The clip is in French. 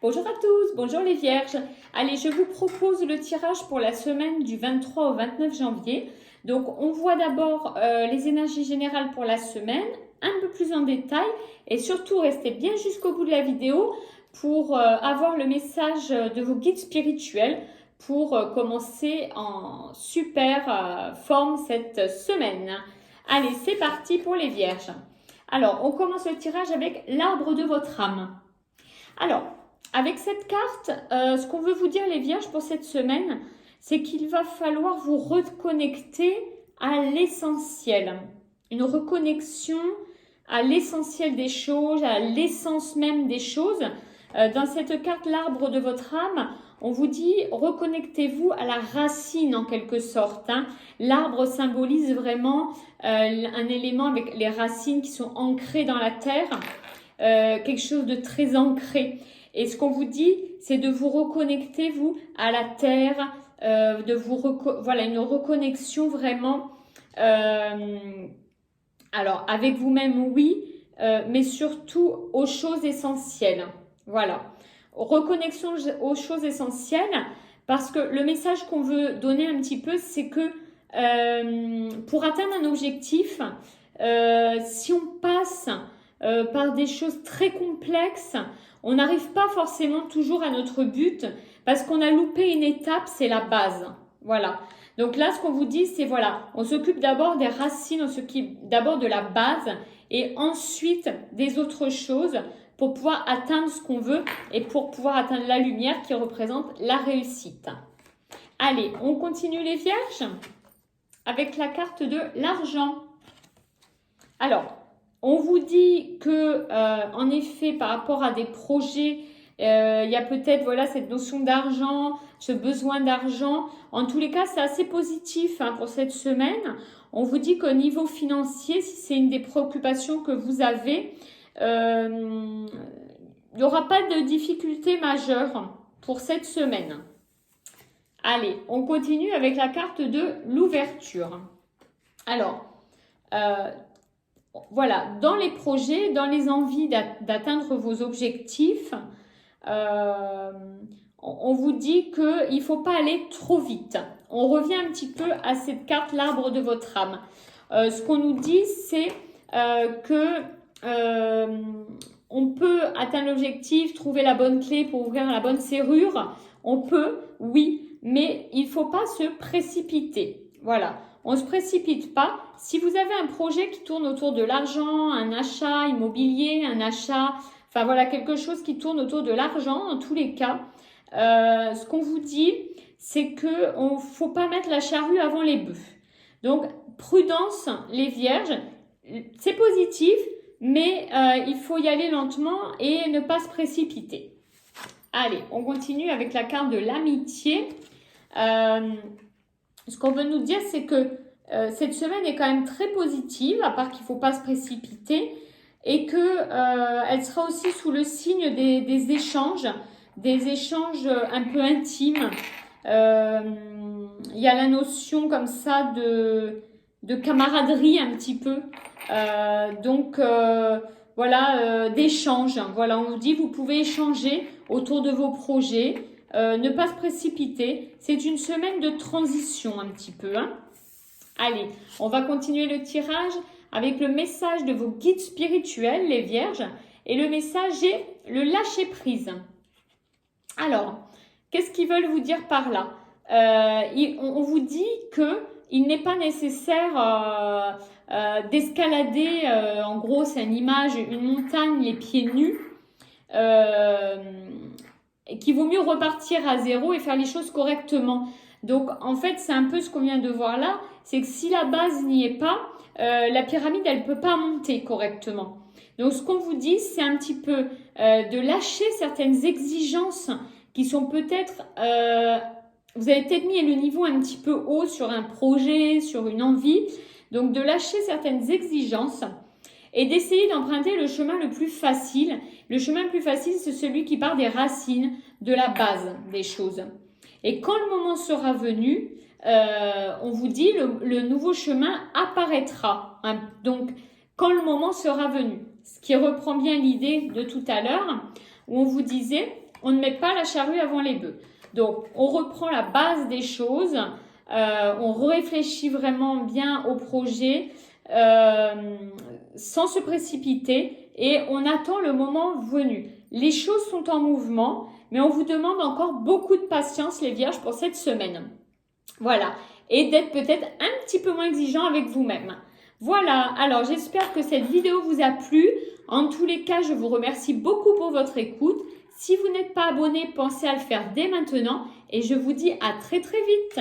Bonjour à tous, bonjour les vierges. Allez, je vous propose le tirage pour la semaine du 23 au 29 janvier. Donc, on voit d'abord les énergies générales pour la semaine, un peu plus en détail et surtout restez bien jusqu'au bout de la vidéo pour avoir le message de vos guides spirituels pour commencer en super forme cette semaine. Allez, c'est parti pour les vierges. Alors, on commence le tirage avec l'arbre de votre âme. Alors, avec cette carte, ce qu'on veut vous dire les vierges pour cette semaine, c'est qu'il va falloir vous reconnecter à l'essentiel. Une reconnexion à l'essentiel des choses, à l'essence même des choses. Dans cette carte, l'arbre de votre âme, on vous dit reconnectez-vous à la racine en quelque sorte. L'arbre symbolise vraiment un élément avec les racines qui sont ancrées dans la terre, quelque chose de très ancré. Et ce qu'on vous dit, c'est de vous reconnecter, vous, à la terre, voilà, une reconnexion vraiment, alors avec vous-même, oui, mais surtout aux choses essentielles. Voilà, reconnexion aux choses essentielles, parce que le message qu'on veut donner un petit peu, c'est que pour atteindre un objectif, si on passe par des choses très complexes, on n'arrive pas forcément toujours à notre but parce qu'on a loupé une étape, c'est la base. Voilà. Donc là, ce qu'on vous dit, c'est voilà, on s'occupe d'abord des racines, on s'occupe d'abord de la base et ensuite des autres choses pour pouvoir atteindre ce qu'on veut et pour pouvoir atteindre la lumière qui représente la réussite. Allez, on continue les vierges avec la carte de l'argent. Alors, on vous dit que, en effet, par rapport à des projets, il y a peut-être voilà, cette notion d'argent, ce besoin d'argent. En tous les cas, c'est assez positif pour cette semaine. On vous dit qu'au niveau financier, si c'est une des préoccupations que vous avez, il n'y aura pas de difficulté majeure pour cette semaine. Allez, on continue avec la carte de l'ouverture. Alors, voilà, dans les projets, dans les envies d'atteindre vos objectifs, on vous dit qu'il ne faut pas aller trop vite. On revient un petit peu à cette carte, l'arbre de votre âme. Ce qu'on nous dit, c'est que on peut atteindre l'objectif, trouver la bonne clé pour ouvrir la bonne serrure. On peut, oui, mais il ne faut pas se précipiter. Voilà. On ne se précipite pas. Si vous avez un projet qui tourne autour de l'argent, un achat immobilier, un achat, enfin voilà, quelque chose qui tourne autour de l'argent, en tous les cas, ce qu'on vous dit, c'est qu'il ne faut pas mettre la charrue avant les bœufs. Donc, prudence, les vierges, c'est positif, mais il faut y aller lentement et ne pas se précipiter. Allez, on continue avec la carte de l'amitié. Ce qu'on veut nous dire, c'est que cette semaine est quand même très positive, à part qu'il ne faut pas se précipiter, et qu'elle sera aussi sous le signe des échanges un peu intimes. Il y a la notion comme ça de camaraderie un petit peu, voilà, d'échange. Voilà, on vous dit, vous pouvez échanger autour de vos projets. Ne pas se précipiter, c'est une semaine de transition un petit peu. Allez, on va continuer le tirage avec le message de vos guides spirituels, les vierges. Et le message est le lâcher prise. Alors, qu'est-ce qu'ils veulent vous dire par là? On vous dit qu'il n'est pas nécessaire d'escalader, en gros c'est une image, une montagne les pieds nus. Qu'il vaut mieux repartir à zéro et faire les choses correctement. Donc, en fait, c'est un peu ce qu'on vient de voir là, c'est que si la base n'y est pas, la pyramide, elle ne peut pas monter correctement. Donc, ce qu'on vous dit, c'est un petit peu de lâcher certaines exigences qui sont peut-être... vous avez peut-être mis le niveau un petit peu haut sur un projet, sur une envie. Donc, de lâcher certaines exigences et d'essayer d'emprunter le chemin le plus facile. Le chemin le plus facile, c'est celui qui part des racines, de la base des choses. Et quand le moment sera venu, on vous dit, le nouveau chemin apparaîtra. Donc, quand le moment sera venu. Ce qui reprend bien l'idée de tout à l'heure, où on vous disait on ne met pas la charrue avant les bœufs. Donc, on reprend la base des choses, on réfléchit vraiment bien au projet sans se précipiter et on attend le moment venu. Les choses sont en mouvement, mais on vous demande encore beaucoup de patience, les vierges, pour cette semaine. Voilà, et d'être peut-être un petit peu moins exigeant avec vous-même. Voilà, alors j'espère que cette vidéo vous a plu. En tous les cas, je vous remercie beaucoup pour votre écoute. Si vous n'êtes pas abonné, pensez à le faire dès maintenant et je vous dis à très très vite.